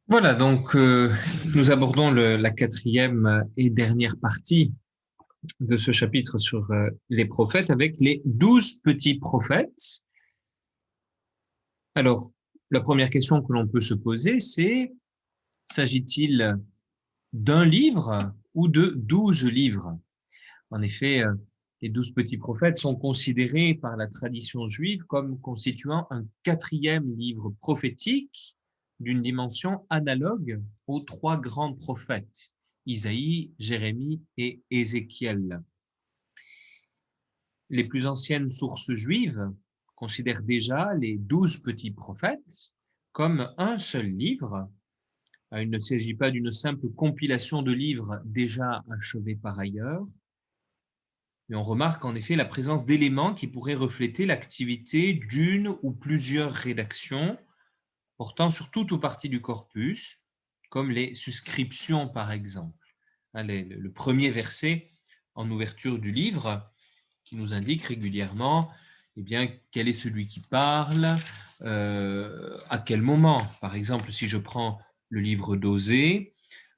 Voilà, donc nous abordons la quatrième et dernière partie de ce chapitre sur les prophètes avec les 12 petits prophètes. Alors, la première question que l'on peut se poser, c'est s'agit-il d'un livre ou de 12 livres? En effet, les 12 petits prophètes sont considérés par la tradition juive comme constituant un quatrième livre prophétique d'une dimension analogue aux trois grands prophètes, Isaïe, Jérémie et Ézéchiel. Les plus anciennes sources juives considèrent déjà les 12 petits prophètes comme un seul livre. Il ne s'agit pas d'une simple compilation de livres déjà achevés par ailleurs, mais on remarque en effet la présence d'éléments qui pourraient refléter l'activité d'une ou plusieurs rédactions portant sur toute ou partie du corpus, comme les suscriptions par exemple. Le premier verset en ouverture du livre qui nous indique régulièrement eh bien, quel est celui qui parle, à quel moment. Par exemple, si je prends le livre d'Osée,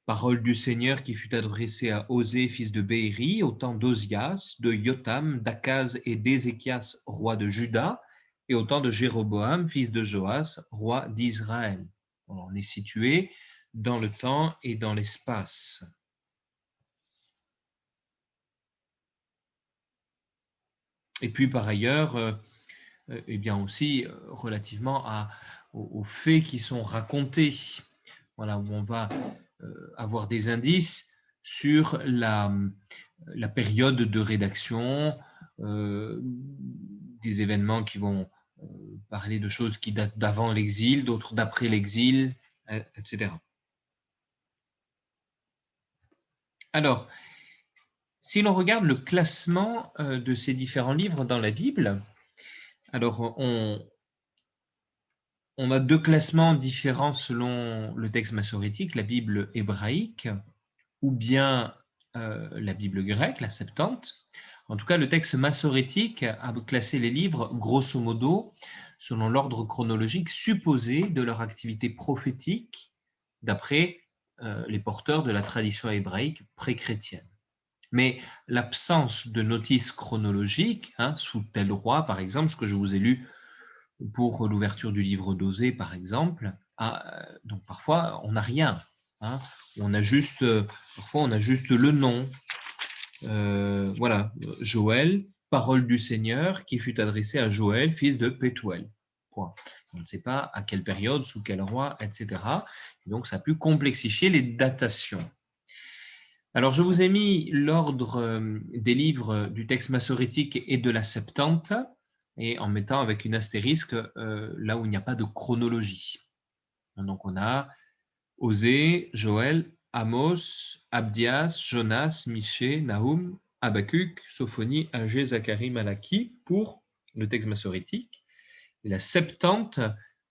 parole du Seigneur qui fut adressée à Osée, fils de Béhéri, au temps d'Ozias, de Jotham, d'Akaz et d'Ézéchias, roi de Juda, et au temps de Jéroboam, fils de Joas, roi d'Israël. On est situé dans le temps et dans l'espace. Et puis par ailleurs, eh bien aussi relativement aux faits qui sont racontés, voilà, où on va avoir des indices sur la période de rédaction, des événements qui vont parler de choses qui datent d'avant l'exil, d'autres d'après l'exil, etc. Alors, si l'on regarde le classement de ces différents livres dans la Bible, alors on a deux classements différents selon le texte massorétique, la Bible hébraïque, ou bien la Bible grecque, la Septante. En tout cas, le texte massorétique a classé les livres, grosso modo, selon l'ordre chronologique supposé de leur activité prophétique, d'après les porteurs de la tradition hébraïque pré-chrétienne. Mais l'absence de notice chronologique, sous tel roi, par exemple, ce que je vous ai lu pour l'ouverture du livre d'Osée, par exemple, donc parfois on n'a rien. On a juste, parfois on a juste le nom. Voilà, Joël, parole du Seigneur qui fut adressée à Joël, fils de Pétuel. Point. On ne sait pas à quelle période, sous quel roi, etc. Et donc ça a pu complexifier les datations. Alors je vous ai mis l'ordre des livres du texte massorétique et de la Septante, et en mettant avec une astérisque là où il n'y a pas de chronologie. Donc on a Osée, Joël, Amos, Abdias, Jonas, Michée, Nahum, Habacuc, Sophonie, Agé, Zacharie, Malachie pour le texte massorétique. Et la Septante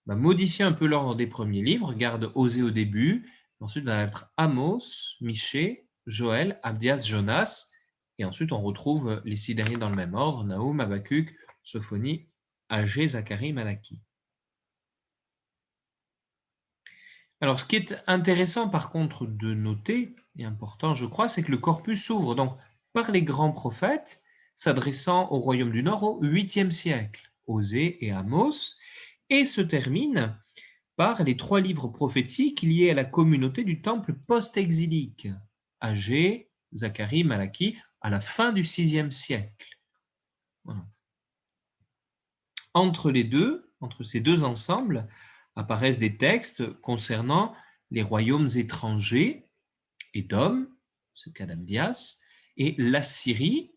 va modifier un peu l'ordre des premiers livres, garde Osée au début, ensuite va être Amos, Michée, Joël, Abdias, Jonas, et ensuite on retrouve les 6 derniers dans le même ordre, Nahum, Habacuc, Sophonie, Agé, Zacharie, Malachie. Alors, ce qui est intéressant par contre de noter, et important je crois, c'est que le corpus s'ouvre donc par les grands prophètes s'adressant au royaume du Nord au 8e siècle, Osée et Amos, et se termine par les 3 livres prophétiques liés à la communauté du temple post-exilique, Agé, Zacharie, Malachie, à la fin du 6e siècle. Voilà. Entre les deux, entre ces deux ensembles, apparaissent des textes concernant les royaumes étrangers, Édom, ce cas d'Abdias, et l'Assyrie,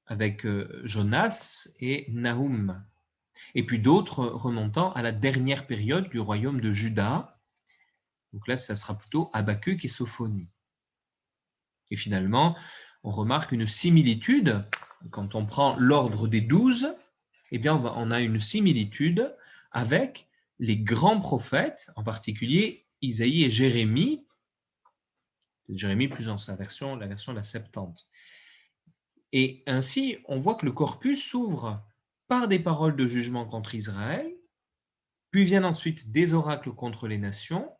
avec Jonas et Nahum. Et puis d'autres remontant à la dernière période du royaume de Juda. Donc là, ça sera plutôt Habacuc et Sophonie. Et finalement, on remarque une similitude. Quand on prend l'ordre des 12, eh bien, on a une similitude avec les grands prophètes, en particulier Isaïe et Jérémie. Jérémie plus en sa version, la version de la Septante. Et ainsi, on voit que le corpus s'ouvre par des paroles de jugement contre Israël, puis viennent ensuite des oracles contre les nations,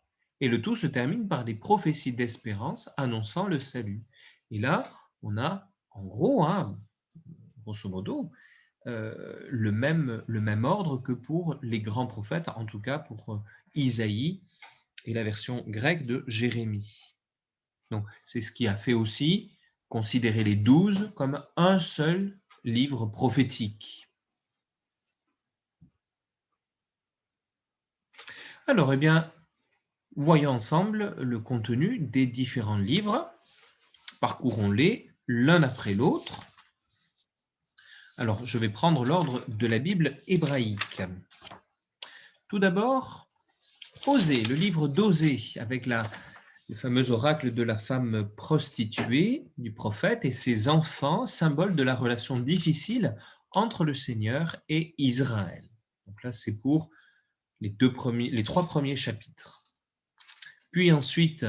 Et le tout se termine par des prophéties d'espérance annonçant le salut. Et là, on a, en gros, grosso modo, le même ordre que pour les grands prophètes, en tout cas pour Isaïe et la version grecque de Jérémie. Donc, c'est ce qui a fait aussi considérer les 12 comme un seul livre prophétique. Alors, eh bien, voyons ensemble le contenu des différents livres. Parcourons-les l'un après l'autre. Alors, je vais prendre l'ordre de la Bible hébraïque. Tout d'abord, Osée, le livre d'Osée, avec le fameux oracle de la femme prostituée, du prophète, et ses enfants, symbole de la relation difficile entre le Seigneur et Israël. Donc là, c'est pour les 3 premiers chapitres. Puis ensuite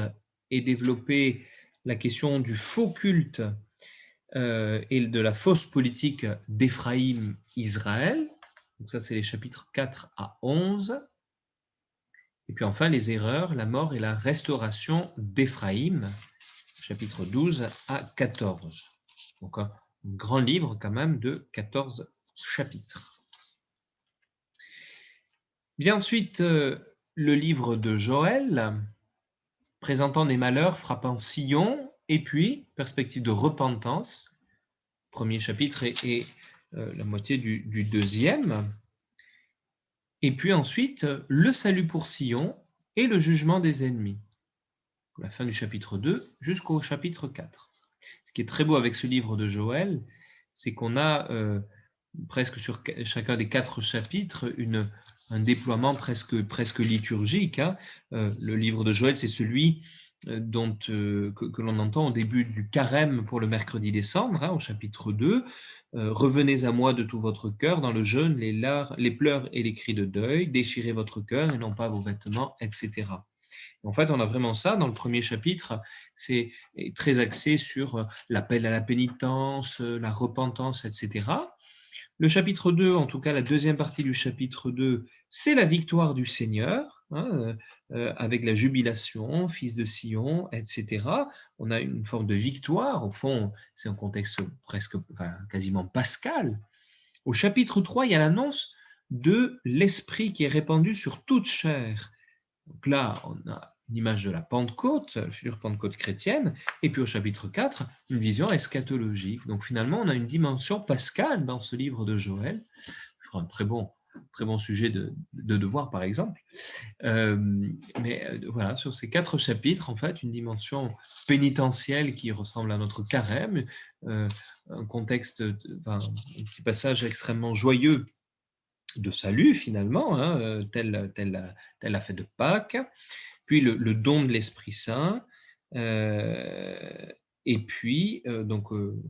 est développée la question du faux culte et de la fausse politique d'Éphraïm-Israël. Donc ça, c'est les chapitres 4 à 11. Et puis enfin, les erreurs, la mort et la restauration d'Éphraïm, chapitres 12 à 14. Donc un grand livre quand même de 14 chapitres. Bien ensuite, le livre de Joël, présentant des malheurs frappant Sion, et puis, perspective de repentance, premier chapitre et la moitié du deuxième. Et puis ensuite, le salut pour Sion et le jugement des ennemis. La fin du chapitre 2 jusqu'au chapitre 4. Ce qui est très beau avec ce livre de Joël, c'est qu'on a presque sur chacun des 4 chapitres un déploiement presque liturgique. Le livre de Joël, c'est celui que l'on entend au début du carême pour le mercredi des cendres, au chapitre 2. Revenez à moi de tout votre cœur, dans le jeûne, les pleurs et les cris de deuil, déchirez votre cœur et non pas vos vêtements, etc. En fait, on a vraiment ça dans le premier chapitre, c'est très axé sur l'appel à la pénitence, la repentance, etc. Le chapitre 2, en tout cas la deuxième partie du chapitre 2, c'est la victoire du Seigneur, avec la jubilation, fils de Sion, etc. On a une forme de victoire, au fond, c'est un contexte quasiment pascal. Au chapitre 3, il y a l'annonce de l'Esprit qui est répandu sur toute chair. Donc là, on a une image de la Pentecôte, la future Pentecôte chrétienne, et puis au chapitre 4, une vision eschatologique. Donc finalement, on a une dimension pascale dans ce livre de Joël. Ce sera un très bon sujet de devoir, par exemple. Voilà, sur ces 4 chapitres, en fait, une dimension pénitentielle qui ressemble à notre carême, un contexte, un petit passage extrêmement joyeux de salut, finalement, telle la fête de Pâques, puis le don de l'Esprit Saint, et puis,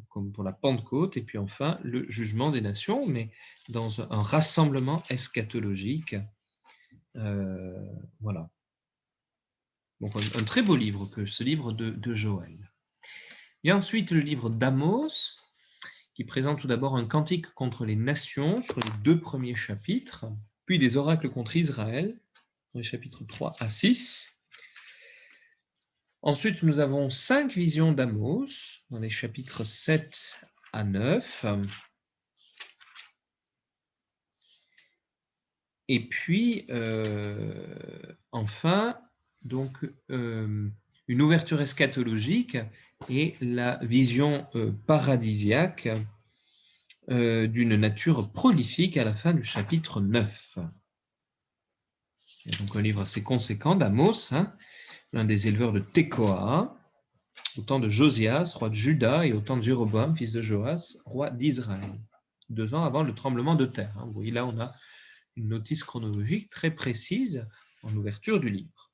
comme pour la Pentecôte, et puis enfin, le jugement des nations, mais dans un rassemblement eschatologique. Voilà. Donc, un très beau livre, que ce livre de Joël. Et ensuite, le livre d'Amos, qui présente tout d'abord un cantique contre les nations sur les 2 premiers chapitres, puis des oracles contre Israël, dans les chapitres 3 à 6. Ensuite, nous avons 5 visions d'Amos, dans les chapitres 7 à 9. Et puis, enfin, donc, une ouverture eschatologique et la vision paradisiaque d'une nature prolifique à la fin du chapitre 9. Il y a donc un livre assez conséquent d'Amos, l'un des éleveurs de Tekoa, au temps de Josias, roi de Juda, et au temps de Jéroboam, fils de Joas, roi d'Israël, 2 ans avant le tremblement de terre. Vous voyez, là, on a une notice chronologique très précise en ouverture du livre.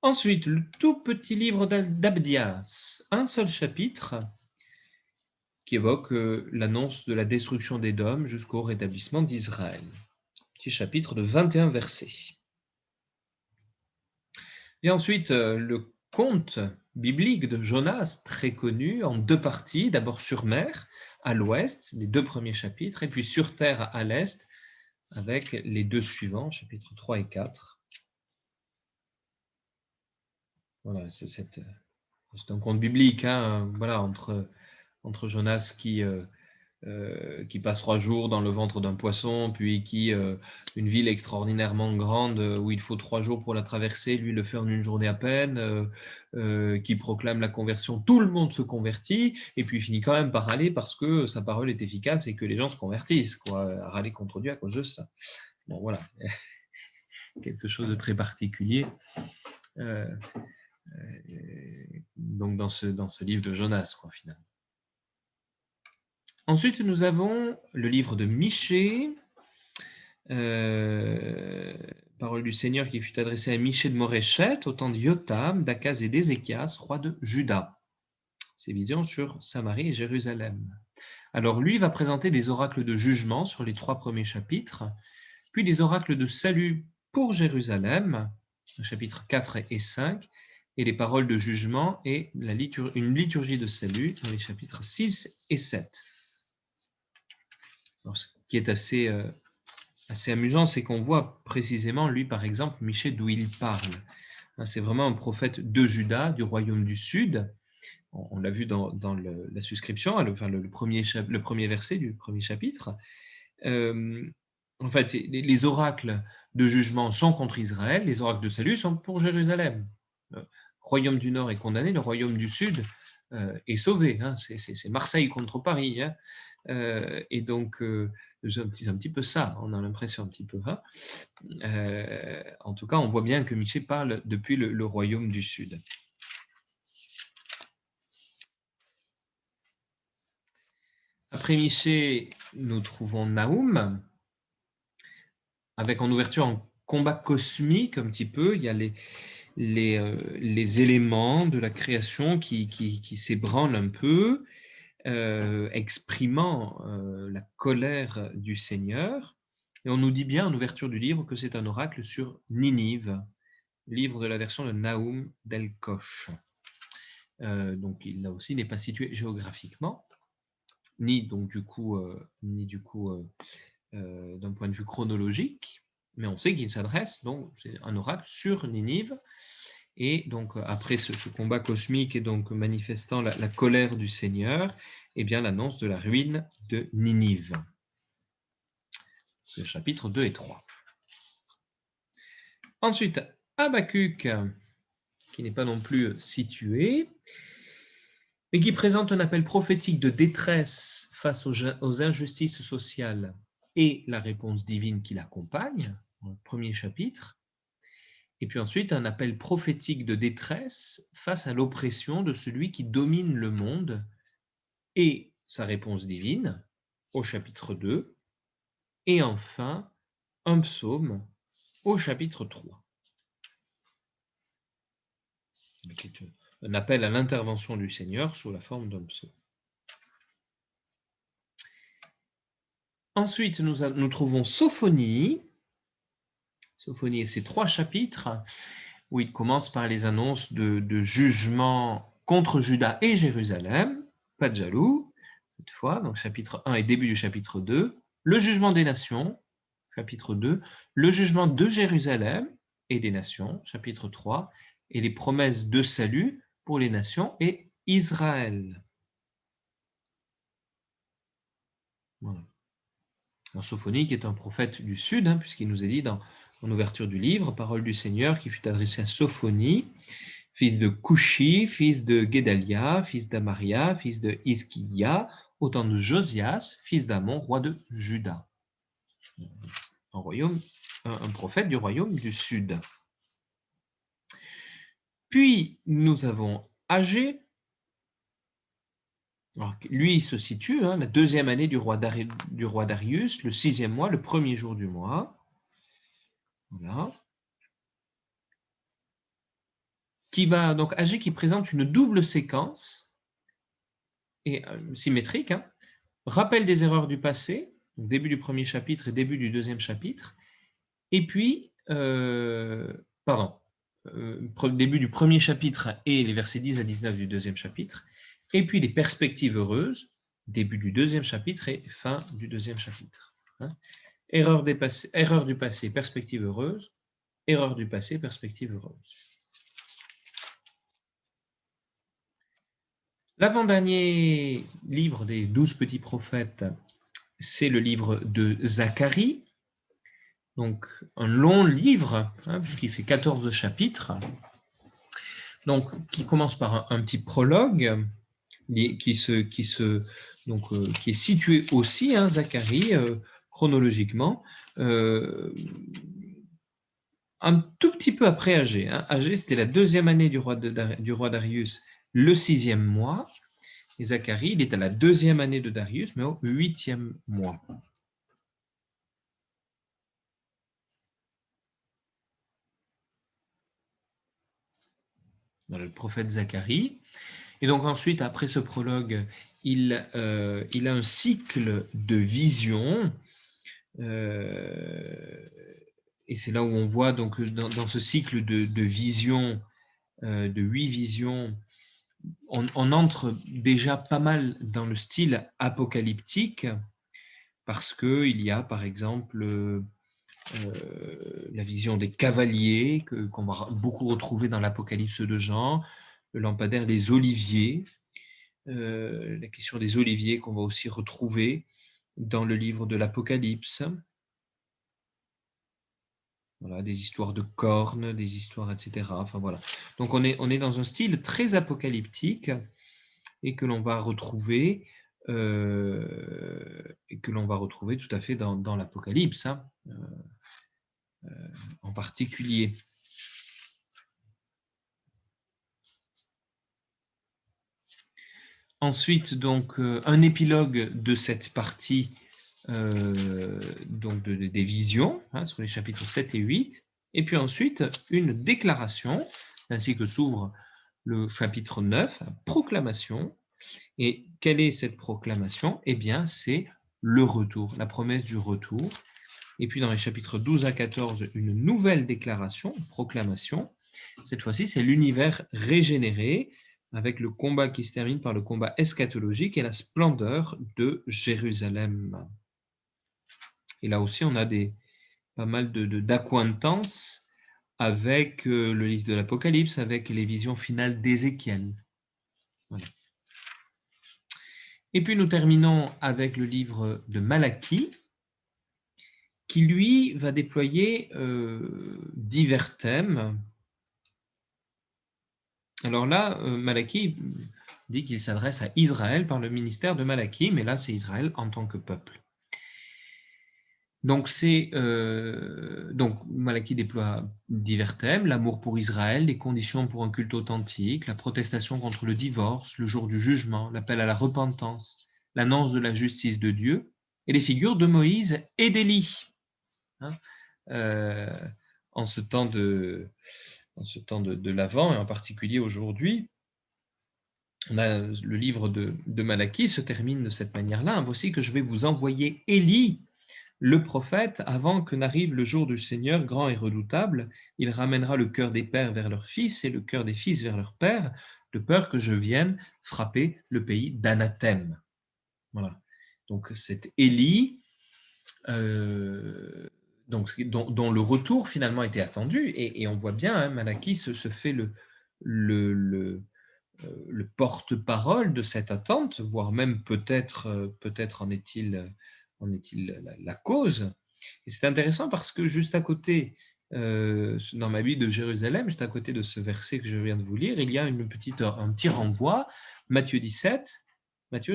Ensuite, le tout petit livre d'Abdias, un seul chapitre qui évoque l'annonce de la destruction d'Édom jusqu'au rétablissement d'Israël. Petit chapitre de 21 versets. Et ensuite, le conte biblique de Jonas, très connu, en 2 parties, d'abord sur mer, à l'ouest, les 2 premiers chapitres, et puis sur terre à l'est, avec les 2 suivants, chapitres 3 et 4. Voilà, c'est un conte biblique, hein, voilà, entre Jonas qui passe 3 jours dans le ventre d'un poisson, puis une ville extraordinairement grande où il faut 3 jours pour la traverser, lui le fait en une journée à peine, qui proclame la conversion, tout le monde se convertit, et puis il finit quand même par râler parce que sa parole est efficace et que les gens se convertissent, quoi, à râler contre Dieu à cause de ça. Bon, voilà, quelque chose de très particulier. Euh, donc dans ce livre de Jonas, quoi, finalement. Ensuite, nous avons le livre de Michée, parole du Seigneur qui fut adressée à Michée de Moréchette au temps de Jotam, d'Akaz et d'Ézéchias, roi de Juda. Ses visions sur Samarie et Jérusalem. Alors lui va présenter des oracles de jugement sur les 3 premiers chapitres, puis des oracles de salut pour Jérusalem, chapitres 4 et 5, et les paroles de jugement et une liturgie de salut dans les chapitres 6 et 7. Alors, ce qui est assez amusant, c'est qu'on voit précisément, lui par exemple, Michée, d'où il parle. C'est vraiment un prophète de Juda, du royaume du Sud. On l'a vu dans la suscription, le premier verset du premier chapitre. En fait, les oracles de jugement sont contre Israël, les oracles de salut sont pour Jérusalem. Le royaume du Nord est condamné, le royaume du Sud est sauvé. Hein. C'est Marseille contre Paris. Hein. Et donc, c'est un petit peu ça, on a l'impression un petit peu. Hein. En tout cas, on voit bien que Michée parle depuis le royaume du Sud. Après Michée, nous trouvons Naoum, avec en ouverture un combat cosmique un petit peu. Il y a les éléments de la création qui s'ébranlent un peu, exprimant la colère du Seigneur. Et on nous dit bien en ouverture du livre que c'est un oracle sur Ninive, livre de la version de Naoum d'El-Koch. Donc il là aussi n'est pas situé géographiquement, ni du coup d'un point de vue chronologique, mais on sait qu'il s'adresse, donc c'est un oracle sur Ninive, et donc après ce combat cosmique et donc manifestant la colère du Seigneur, et bien l'annonce de la ruine de Ninive. C'est le chapitre 2 et 3. Ensuite, Habakkuk, qui n'est pas non plus situé, mais qui présente un appel prophétique de détresse face aux injustices sociales et la réponse divine qui l'accompagne, dans le premier chapitre, et puis ensuite un appel prophétique de détresse face à l'oppression de celui qui domine le monde et sa réponse divine au chapitre 2, et enfin un psaume au chapitre 3. Un appel à l'intervention du Seigneur sous la forme d'un psaume. Ensuite, nous trouvons Sophonie. Sophonie et ses 3 chapitres, où il commence par les annonces de jugement contre Juda et Jérusalem, pas de jaloux, cette fois, donc chapitre 1 et début du chapitre 2, le jugement des nations, chapitre 2, le jugement de Jérusalem et des nations, chapitre 3, et les promesses de salut pour les nations et Israël. Voilà. Alors, Sophonie qui est un prophète du Sud, hein, puisqu'il nous est dit en ouverture du livre, parole du Seigneur qui fut adressée à Sophonie, fils de Couchi, fils de Guédalia, fils d'Amaria, fils de Hiskia, au temps de Josias, fils d'Amon, roi de Juda. Un prophète du royaume du Sud. Puis nous avons Agé. Alors, lui, il se situe, la 2e année du roi Darius, le 6e mois, le 1er jour du mois. Voilà. Qui va donc Agé qui présente une double séquence et symétrique, rappel des erreurs du passé, début du premier chapitre et début du 2e chapitre, et puis début du premier chapitre et les versets 10 à 19 du 2e chapitre, et puis les perspectives heureuses, début du 2e chapitre et fin du 2e chapitre. Erreur du passé, perspective heureuse, erreur du passé, perspective heureuse. L'avant-dernier livre des 12 petits prophètes, c'est le livre de Zacharie. Donc, un long livre, puisqu'il fait 14 chapitres, donc, qui commence par un petit prologue, qui est situé aussi, Zacharie, chronologiquement, un tout petit peu après Agé. Agé, c'était la 2e année du roi Darius, le 6e mois. Et Zacharie, il est à la 2e année de Darius, mais au 8e mois. Voilà, le prophète Zacharie. Et donc ensuite, après ce prologue, il a un cycle de visions. Et c'est là où on voit donc dans ce cycle de visions, de 8 visions, on entre déjà pas mal dans le style apocalyptique, parce qu'il y a par exemple la vision des cavaliers qu'on va beaucoup retrouver dans l'Apocalypse de Jean, le lampadaire des oliviers, la question des oliviers qu'on va aussi retrouver dans le livre de l'Apocalypse. Voilà, des histoires de cornes, des histoires, etc. Enfin voilà. Donc on est dans un style très apocalyptique et que l'on va retrouver tout à fait dans l'Apocalypse, en particulier. Ensuite, donc, un épilogue de cette partie donc des visions, sur les chapitres 7 et 8, et puis ensuite une déclaration, ainsi que s'ouvre le chapitre 9, proclamation. Et quelle est cette proclamation? Eh bien, c'est le retour, la promesse du retour. Et puis dans les chapitres 12 à 14, une nouvelle déclaration, proclamation. Cette fois-ci, c'est l'univers régénéré, avec le combat qui se termine par le combat eschatologique et la splendeur de Jérusalem. Et là aussi, on a pas mal d'acquaintances avec le livre de l'Apocalypse, avec les visions finales d'Ézéchiel. Voilà. Et puis nous terminons avec le livre de Malachie, qui lui va déployer divers thèmes. Alors là, Malachie dit qu'il s'adresse à Israël par le ministère de Malachie, mais là c'est Israël en tant que peuple. Donc Malachie déploie divers thèmes: l'amour pour Israël, les conditions pour un culte authentique, la protestation contre le divorce, le jour du jugement, l'appel à la repentance, l'annonce de la justice de Dieu, et les figures de Moïse et d'Élie. En ce temps de l'Avent, et en particulier aujourd'hui, le livre de Malachie se termine de cette manière-là: voici que je vais vous envoyer Élie, le prophète, avant que n'arrive le jour du Seigneur grand et redoutable. Il ramènera le cœur des pères vers leurs fils et le cœur des fils vers leurs pères, de peur que je vienne frapper le pays d'anathème. Voilà. Donc c'est Élie, dont le retour finalement était attendu, et on voit bien, Malachie se fait le porte-parole de cette attente, voire même peut-être en est-il la cause. Et c'est intéressant parce que juste à côté, dans ma Bible de Jérusalem, juste à côté de ce verset que je viens de vous lire, il y a un petit renvoi, Matthieu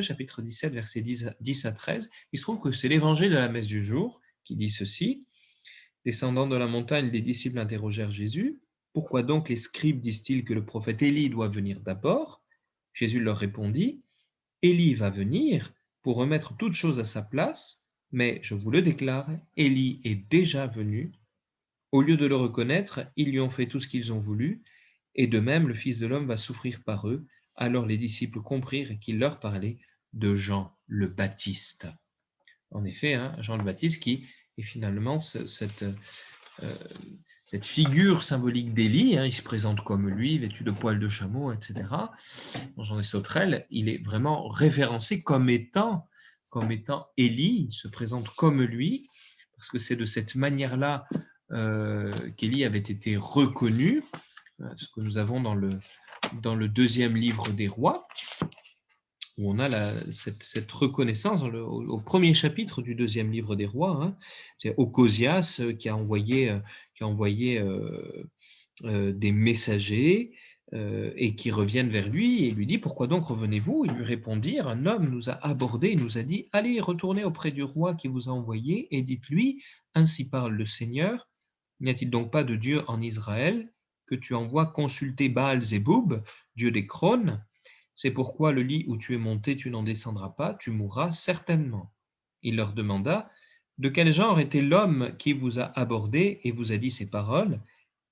chapitre 17, versets 10 à 13. Il se trouve que c'est l'évangile de la messe du jour qui dit ceci: descendant de la montagne, les disciples interrogèrent Jésus: pourquoi donc les scribes disent-ils que le prophète Élie doit venir d'abord? Jésus leur répondit: Élie va venir pour remettre toutes choses à sa place, mais je vous le déclare, Élie est déjà venu. Au lieu de le reconnaître, ils lui ont fait tout ce qu'ils ont voulu, et de même le Fils de l'homme va souffrir par eux. Alors les disciples comprirent qu'il leur parlait de Jean le Baptiste. En effet, Jean le Baptiste qui est finalement cette figure symbolique d'Élie, il se présente comme lui, vêtu de poils de chameau, etc. Dans Jean des Sauterelles, il est vraiment référencé comme étant Élie, il se présente comme lui, parce que c'est de cette manière-là qu'Élie avait été reconnu, ce que nous avons dans le 2e livre des rois. où on a cette reconnaissance au premier chapitre du deuxième livre des rois. Hein. C'est Ocosias qui a envoyé des messagers et qui reviennent vers lui et lui dit « Pourquoi donc revenez-vous » Ils lui répondirent « Un homme nous a abordés et nous a dit « Allez, retournez auprès du roi qui vous a envoyé et dites-lui, ainsi parle le Seigneur, n'y a-t-il donc pas de Dieu en Israël que tu envoies consulter Baal-Zéboub, Dieu des crônes? C'est pourquoi le lit où tu es monté, tu n'en descendras pas, tu mourras certainement. » Il leur demanda « De quel genre était l'homme qui vous a abordé et vous a dit ces paroles ?»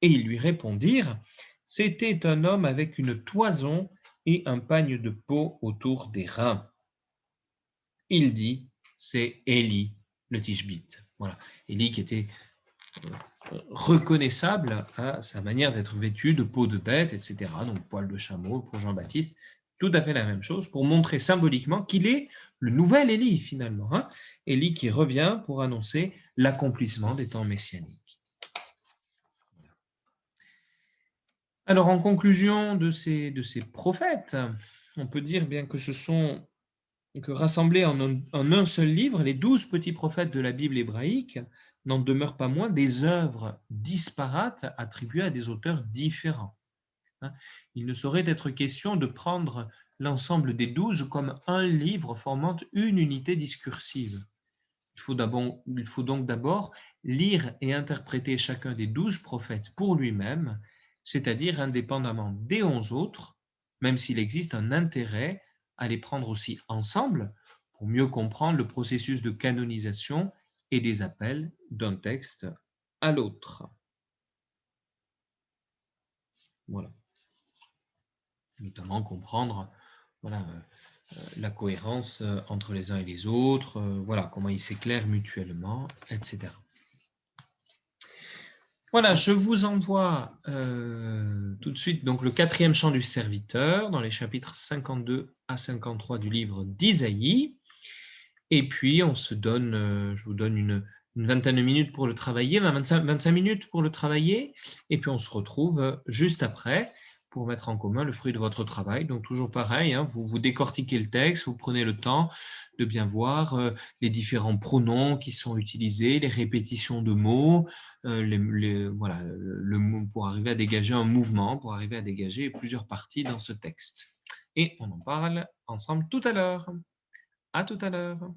Et ils lui répondirent « C'était un homme avec une toison et un pagne de peau autour des reins. » Il dit « C'est Élie, le Tishbite. » Voilà, Élie qui était reconnaissable à sa manière d'être vêtu de peau de bête, etc. Donc poil de chameau pour Jean-Baptiste, tout à fait la même chose pour montrer symboliquement qu'il est le nouvel Élie finalement. Hein, Élie qui revient pour annoncer l'accomplissement des temps messianiques. Alors en conclusion de ces prophètes, on peut dire bien que rassemblés en un seul livre, les 12 petits prophètes de la Bible hébraïque n'en demeurent pas moins des œuvres disparates attribuées à des auteurs différents. Il ne saurait être question de prendre l'ensemble des 12 comme un livre formant une unité discursive. Il faut donc d'abord lire et interpréter chacun des 12 prophètes pour lui-même, c'est-à-dire indépendamment des 11 autres, même s'il existe un intérêt à les prendre aussi ensemble pour mieux comprendre le processus de canonisation et des appels d'un texte à l'autre. Voilà. Notamment comprendre la cohérence entre les uns et les autres, voilà, comment ils s'éclairent mutuellement, etc. Voilà, je vous envoie tout de suite donc, le 4e chant du serviteur dans les chapitres 52 à 53 du livre d'Isaïe. Et puis, on se donne, je vous donne une vingtaine de minutes pour le travailler, 25 minutes pour le travailler. Et puis, on se retrouve juste après pour mettre en commun le fruit de votre travail. Donc, toujours pareil, hein, vous décortiquez le texte, vous prenez le temps de bien voir les différents pronoms qui sont utilisés, les répétitions de mots, voilà, le mot pour arriver à dégager un mouvement, pour arriver à dégager plusieurs parties dans ce texte. Et on en parle ensemble tout à l'heure. À tout à l'heure.